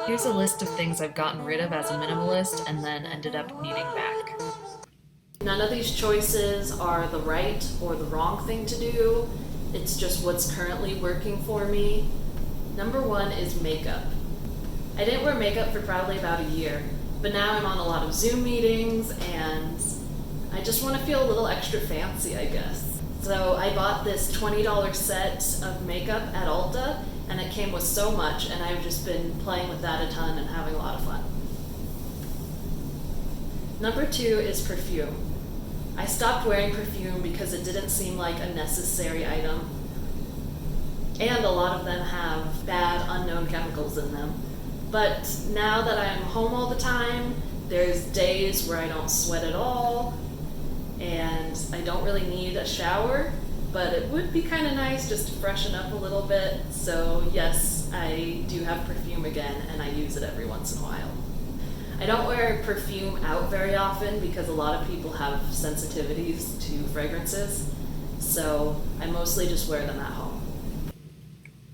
Here's a list of things I've gotten rid of as a minimalist and then ended up needing back. None of these choices are the right or the wrong thing to do. It's just what's currently working for me. Number one is makeup. I didn't wear makeup for probably about a year, but now I'm on a lot of Zoom meetings and I just want to feel a little extra fancy, I guess. So I bought this $20 set of makeup at Ulta, and it came with so much, and I've just been playing with that a ton and having a lot of fun. Number two is perfume. I stopped wearing perfume because it didn't seem like a necessary item, and a lot of them have bad unknown chemicals in them. But now that I'm home all the time, there's days where I don't sweat at all, and I don't really need a shower, but it would be kind of nice just to freshen up a little bit. So yes, I do have perfume again, and I use it every once in a while. I don't wear perfume out very often because a lot of people have sensitivities to fragrances, so I mostly just wear them at home.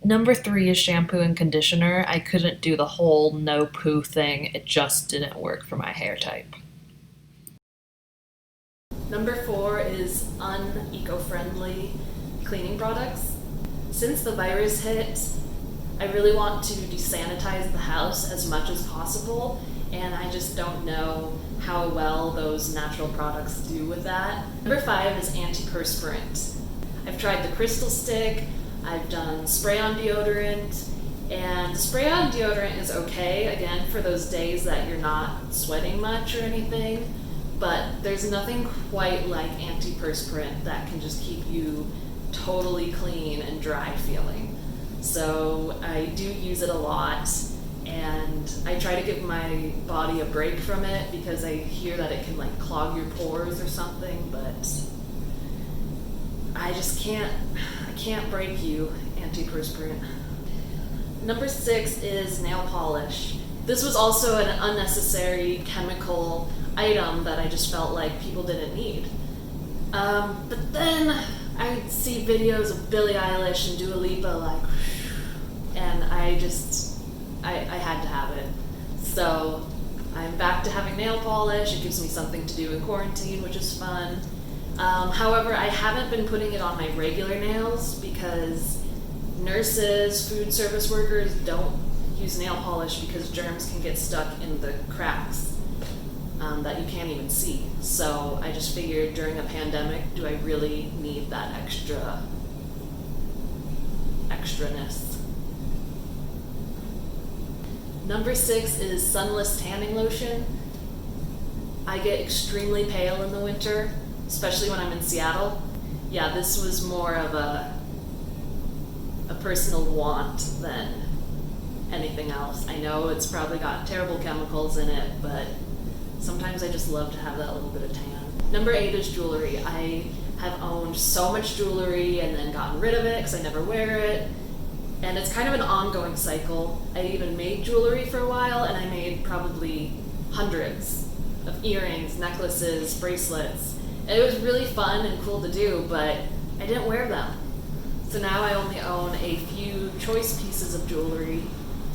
Number three is shampoo and conditioner. I couldn't do the whole no poo thing. It just didn't work for my hair type. Number four is un-eco-friendly cleaning products. Since the virus hit, I really want to desanitize the house as much as possible, and I just don't know how well those natural products do with that. Number five is antiperspirant. I've tried the crystal stick, I've done spray-on deodorant, and spray-on deodorant is okay, again, for those days that you're not sweating much or anything, but there's nothing quite like antiperspirant that can just keep you totally clean and dry feeling. So I do use it a lot, and I try to give my body a break from it because I hear that it can like clog your pores or something, but I can't break you, antiperspirant. Number six is nail polish. This was also an unnecessary chemical item that I just felt like people didn't need. But then I see videos of Billie Eilish and Dua Lipa like, and I had to have it. So I'm back to having nail polish. It gives me something to do in quarantine, which is fun. However, I haven't been putting it on my regular nails because nurses, food service workers don't use nail polish because germs can get stuck in the cracks that you can't even see. So I just figured during a pandemic, do I really need that extraness? Number six is sunless tanning lotion. I get extremely pale in the winter, especially when I'm in Seattle. Yeah, this was more of a personal want than anything else. I know it's probably got terrible chemicals in it, but sometimes I just love to have that little bit of tan. Number eight is jewelry. I have owned so much jewelry and then gotten rid of it because I never wear it. And it's kind of an ongoing cycle. I even made jewelry for a while, and I made probably hundreds of earrings, necklaces, bracelets. It was really fun and cool to do, but I didn't wear them. So now I only own a few choice pieces of jewelry,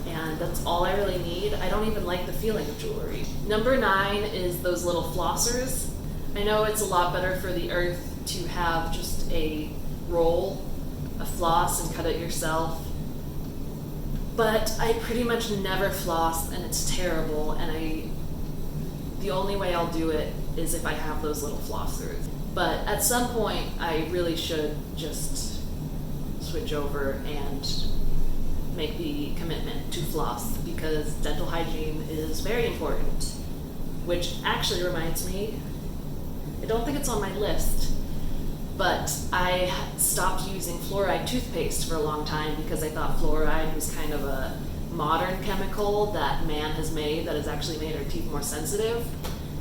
and that's all I really need. I don't even like the feeling of jewelry. Number nine is those little flossers. I know it's a lot better for the earth to have just a roll, a floss, and cut it yourself. But I pretty much never floss, and it's terrible, and the only way I'll do it is if I have those little flossers. But at some point, I really should just switch over and make the commitment to floss because dental hygiene is very important. Which actually reminds me, I don't think it's on my list, but I stopped using fluoride toothpaste for a long time because I thought fluoride was kind of a modern chemical that man has made that has actually made our teeth more sensitive.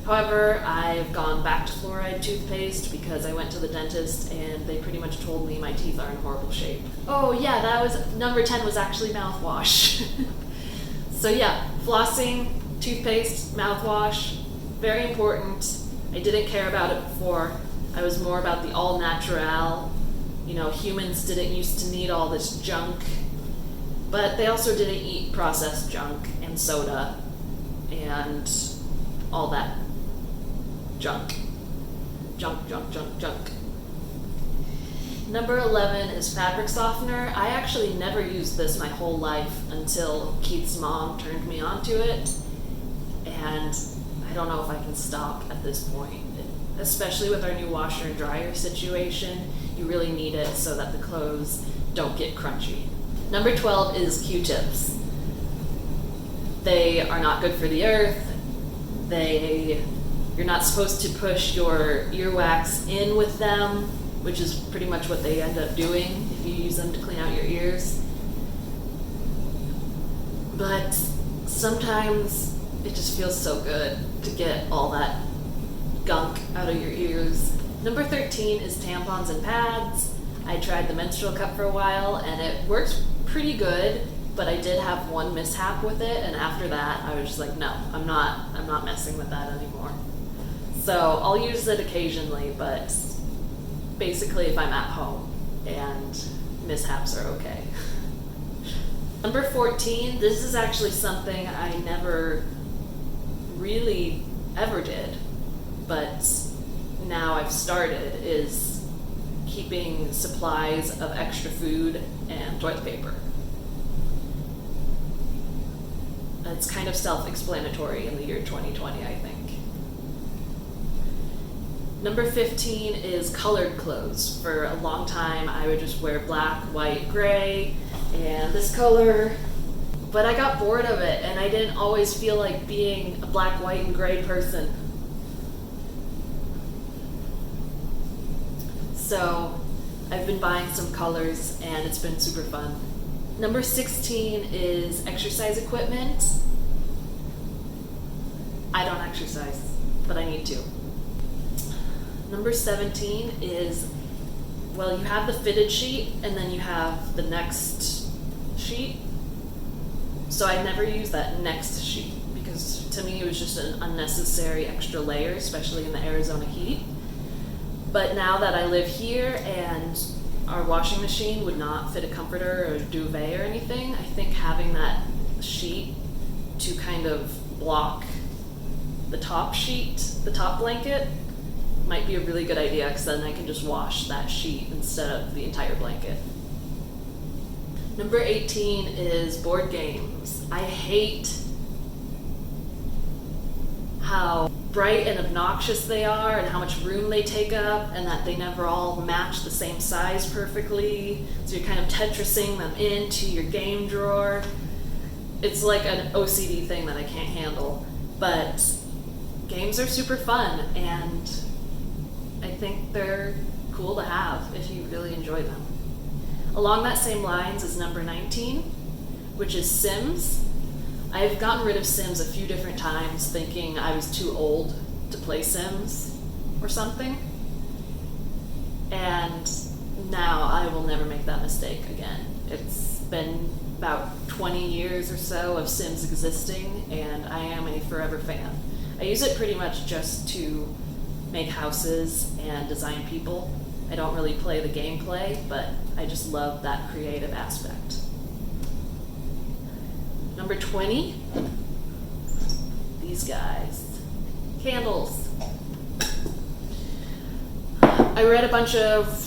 However, I've gone back to fluoride toothpaste because I went to the dentist and they pretty much told me my teeth are in horrible shape. Oh yeah, that was number 10 was actually mouthwash. So yeah, flossing, toothpaste, mouthwash, very important. I didn't care about it before. I was more about the all natural. You know, humans didn't used to need all this junk. But they also didn't eat processed junk and soda and all that junk. Junk. Number 11 is fabric softener. I actually never used this my whole life until Keith's mom turned me onto it, and I don't know if I can stop at this point. Especially with our new washer and dryer situation, you really need it so that the clothes don't get crunchy. Number 12 is Q-tips. They are not good for the earth. You're not supposed to push your earwax in with them, which is pretty much what they end up doing if you use them to clean out your ears. But sometimes it just feels so good to get all that gunk out of your ears. Number 13 is tampons and pads. I tried the menstrual cup for a while and it works pretty good, but I did have one mishap with it, and after that I was just like, no, I'm not messing with that anymore. So I'll use it occasionally, but basically if I'm at home, and mishaps are okay. Number 14, this is actually something I never really ever did, but now I've started, is keeping supplies of extra food and toilet paper. It's kind of self-explanatory in the year 2020, I think. Number 15 is colored clothes. For a long time, I would just wear black, white, gray, and this color. But I got bored of it, and I didn't always feel like being a black, white, and gray person. So I've been buying some colors, and it's been super fun. Number 16 is exercise equipment. I don't exercise, but I need to. Number 17 is, well, you have the fitted sheet and then you have the next sheet. So I never use that next sheet because to me it was just an unnecessary extra layer, especially in the Arizona heat. But now that I live here and our washing machine would not fit a comforter or a duvet or anything, I think having that sheet to kind of block the top sheet, the top blanket, might be a really good idea because then I can just wash that sheet instead of the entire blanket. Number 18 is board games. I hate how bright and obnoxious they are and how much room they take up and that they never all match the same size perfectly. So you're kind of Tetrising them into your game drawer. It's like an OCD thing that I can't handle. But games are super fun and I think they're cool to have if you really enjoy them. Along that same lines is number 19, which is Sims. I've gotten rid of Sims a few different times thinking I was too old to play Sims or something. And now I will never make that mistake again. It's been about 20 years or so of Sims existing and I am a forever fan. I use it pretty much just to make houses and design people. I don't really play the gameplay, but I just love that creative aspect. Number 20, these guys. Candles. I read a bunch of,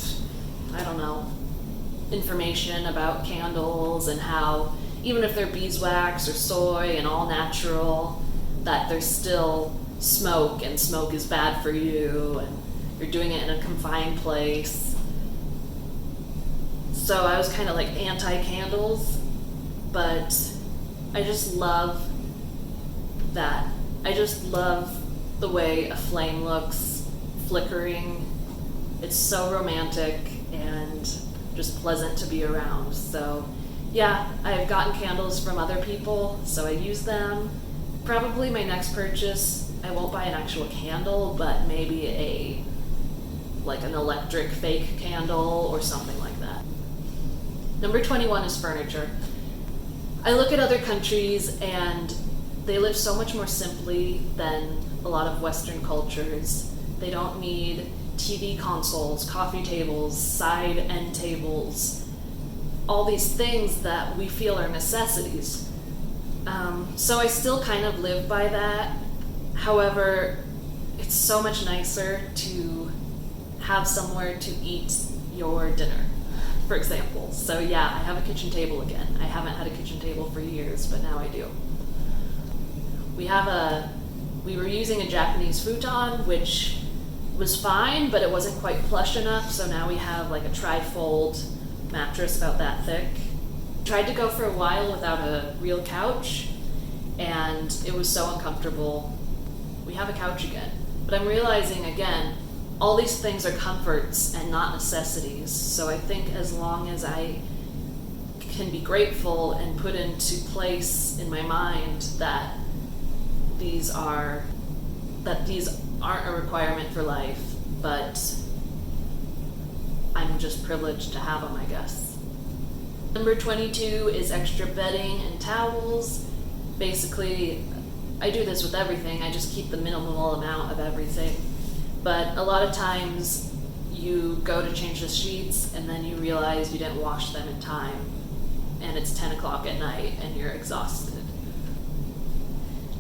information about candles and how even if they're beeswax or soy and all natural, that there's still smoke and smoke is bad for you and you're doing it in a confined place. So I was kind of like anti-candles, but I just love that. I just love the way a flame looks flickering. It's so romantic and just pleasant to be around. So yeah, I've gotten candles from other people, so I use them. Probably my next purchase, I won't buy an actual candle, but maybe an electric fake candle or something like that. Number 21 is furniture. I look at other countries and they live so much more simply than a lot of Western cultures. They don't need TV consoles, coffee tables, side end tables, all these things that we feel are necessities. So I still kind of live by that. However, it's so much nicer to have somewhere to eat your dinner, for example. So yeah, I have a kitchen table again. I haven't had a kitchen table for years, but now I do. We were using a Japanese futon, which was fine, but it wasn't quite plush enough, so now we have like a tri-fold mattress about that thick. Tried to go for a while without a real couch, and it was so uncomfortable. We have a couch again. But I'm realizing again, all these things are comforts and not necessities. So I think as long as I can be grateful and put into place in my mind that these aren't a requirement for life, but I'm just privileged to have them, I guess. Number 22 is extra bedding and towels. Basically, I do this with everything. I just keep the minimal amount of everything. But a lot of times you go to change the sheets and then you realize you didn't wash them in time, and it's 10 o'clock at night and you're exhausted.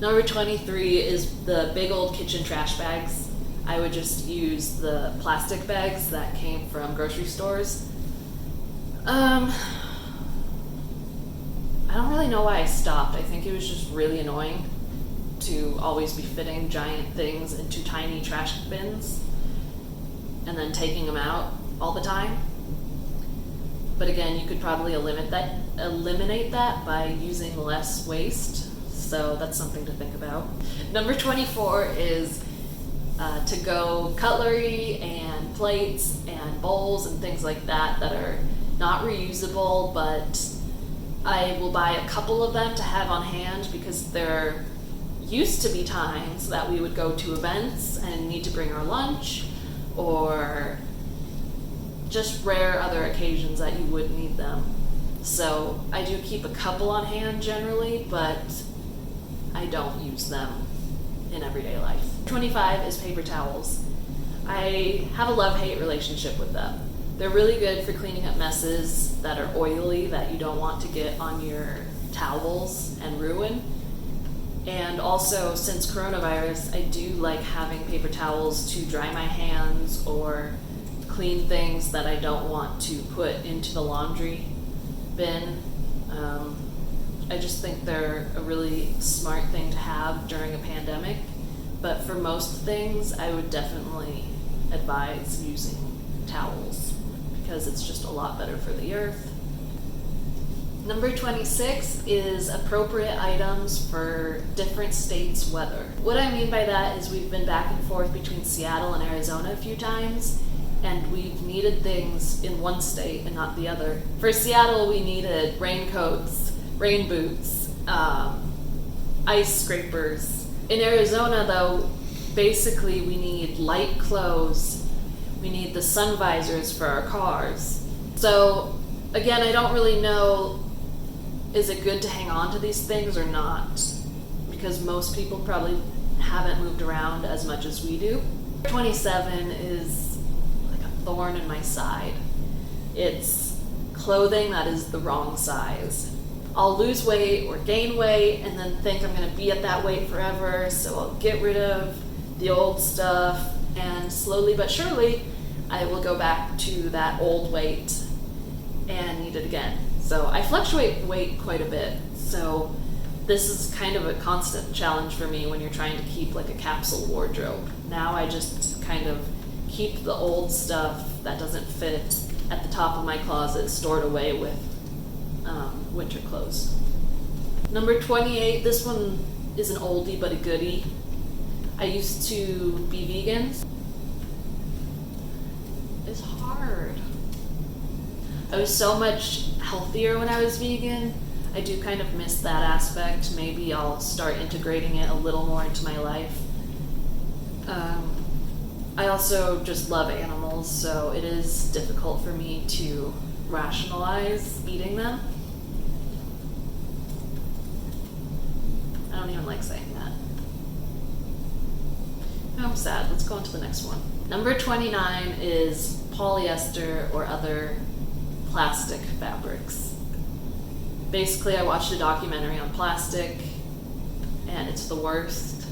Number 23 is the big old kitchen trash bags. I would just use the plastic bags that came from grocery stores. I don't really know why I stopped. I think it was just really annoying to always be fitting giant things into tiny trash bins and then taking them out all the time. But again, you could probably eliminate that by using less waste. So that's something to think about. Number 24 is to-go cutlery and plates and bowls and things like that are not reusable, but I will buy a couple of them to have on hand because there used to be times that we would go to events and need to bring our lunch, or just rare other occasions that you would need them. So I do keep a couple on hand generally, but I don't use them in everyday life. 25 is paper towels. I have a love-hate relationship with them. They're really good for cleaning up messes that are oily that you don't want to get on your towels and ruin. And also, since coronavirus, I do like having paper towels to dry my hands or clean things that I don't want to put into the laundry bin. I just think they're a really smart thing to have during a pandemic. But for most things, I would definitely advise using towels because it's just a lot better for the earth. Number 26 is appropriate items for different states' weather. What I mean by that is we've been back and forth between Seattle and Arizona a few times, and we've needed things in one state and not the other. For Seattle, we needed raincoats, rain boots, ice scrapers. In Arizona, though, basically we need light clothes. We need the sun visors for our cars. So, again, I don't really know, is it good to hang on to these things or not? Because most people probably haven't moved around as much as we do. 27 is like a thorn in my side. It's clothing that is the wrong size. I'll lose weight or gain weight and then think I'm going to be at that weight forever, so I'll get rid of the old stuff, and slowly but surely I will go back to that old weight and need it again. So I fluctuate weight quite a bit, so this is kind of a constant challenge for me when you're trying to keep like a capsule wardrobe. Now I just kind of keep the old stuff that doesn't fit at the top of my closet stored away with winter clothes. Number 28, this one is an oldie but a goodie. I used to be vegan. It's hard. I was so much healthier when I was vegan. I do kind of miss that aspect. Maybe I'll start integrating it a little more into my life. I also just love animals, so it is difficult for me to rationalize eating them. I don't even like saying that. I'm sad. Let's go on to the next one. Number 29 is polyester or other plastic fabrics. Basically, I watched a documentary on plastic, and it's the worst.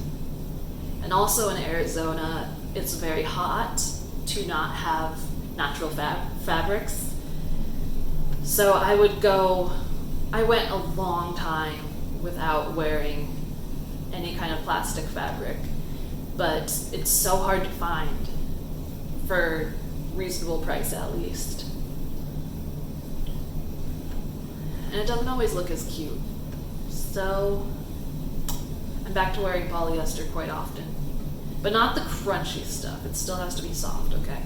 And also in Arizona, it's very hot to not have natural fabrics. So I went a long time without wearing any kind of plastic fabric, but it's so hard to find for reasonable price at least. And it doesn't always look as cute. So I'm back to wearing polyester quite often. But not the crunchy stuff. It still has to be soft, okay?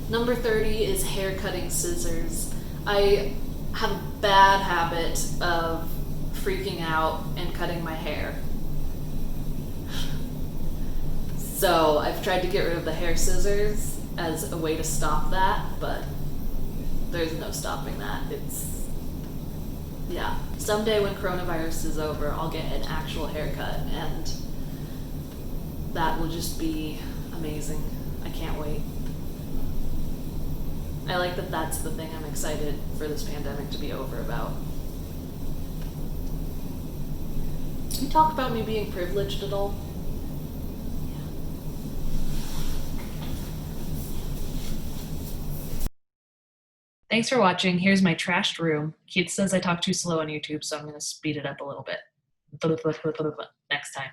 Number 30 is hair cutting scissors. I have a bad habit of freaking out and cutting my hair. So I've tried to get rid of the hair scissors as a way to stop that, but there's no stopping that. Yeah. Someday when coronavirus is over, I'll get an actual haircut, and that will just be amazing. I can't wait. I like that that's the thing I'm excited for this pandemic to be over about. Can you talk about me being privileged at all? Thanks for watching. Here's my trashed room. Keith says I talk too slow on YouTube, so I'm going to speed it up a little bit. Next time.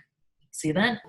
See you then.